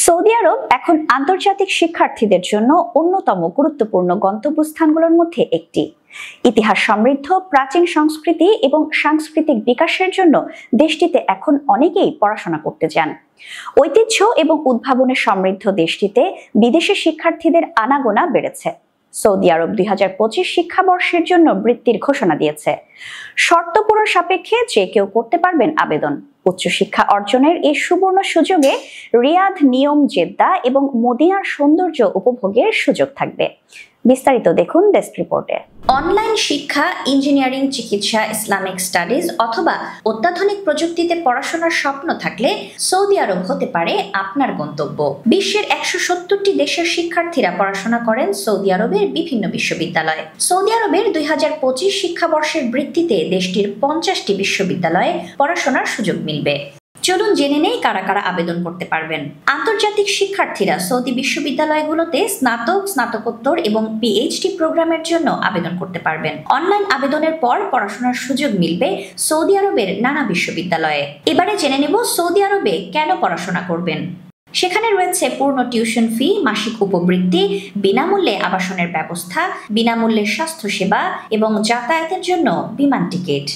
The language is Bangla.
সৌদি আরব এখন আন্তর্জাতিক শিক্ষার্থীদের জন্য অন্যতম গুরুত্বপূর্ণ গন্তব্যস্থানগুলোর মধ্যে একটি। ইতিহাস সমৃদ্ধ প্রাচীন সংস্কৃতি এবং সাংস্কৃতিক বিকাশের জন্য দেশটিতে এখন অনেকেই পড়াশোনা করতে যান। ঐতিহ্য এবং উদ্ভাবনে সমৃদ্ধ দেশটিতে বিদেশি শিক্ষার্থীদের আনাগোনা বেড়েছে। সৌদি আরব 2025 শিক্ষাবর্ষের জন্য বৃত্তির ঘোষণা দিয়েছে। শর্ত পূরণ সাপেক্ষে যে কেউ করতে পারবেন আবেদন। উচ্চশিক্ষা অর্জনের এই সুবর্ণ সুযোগে রিয়াদ, নিয়ম, জেদ্দা এবং মদিনার সৌন্দর্য উপভোগের সুযোগ থাকবে। বিস্তারিত দেখুন ডেস্ক রিপোর্টে। অনলাইন শিক্ষা, ইঞ্জিনিয়ারিং, চিকিৎসা, ইসলামিক স্টাডিজ অথবা অত্যাধুনিক প্রযুক্তিতে পড়াশোনার স্বপ্ন থাকলে সৌদি আরব হতে পারে আপনার গন্তব্য। বিশ্বের 170টি দেশের শিক্ষার্থীরা পড়াশোনা করেন সৌদি আরবের বিভিন্ন বিশ্ববিদ্যালয়ে। সৌদি আরবের 2025 শিক্ষাবর্ষের বৃত্তিতে দেশটির 50টি বিশ্ববিদ্যালয়ে পড়াশোনার সুযোগ মিলবে। চলুন জেনে নেই কারা কারা আবেদন করতে পারবেন। আন্তর্জাতিক শিক্ষার্থীরা সৌদি বিশ্ববিদ্যালয়গুলোতে স্নাতক, স্নাতকোত্তর এবং পিএইচডি প্রোগ্রামের জন্য আবেদন করতে পারবেন। অনলাইন আবেদনের পর পড়াশোনার সুযোগ মিলবে সৌদি আরবের নানা বিশ্ববিদ্যালয়ে। এবারে জেনে নেব সৌদি আরবে কেন পড়াশোনা করবেন। সেখানে রয়েছে পূর্ণ টিউশন ফি, মাসিক উপবৃত্তি, বিনামূল্যে আবাসনের ব্যবস্থা, বিনামূল্যে স্বাস্থ্যসেবা এবং যাতায়াতের জন্য বিমান টিকিট।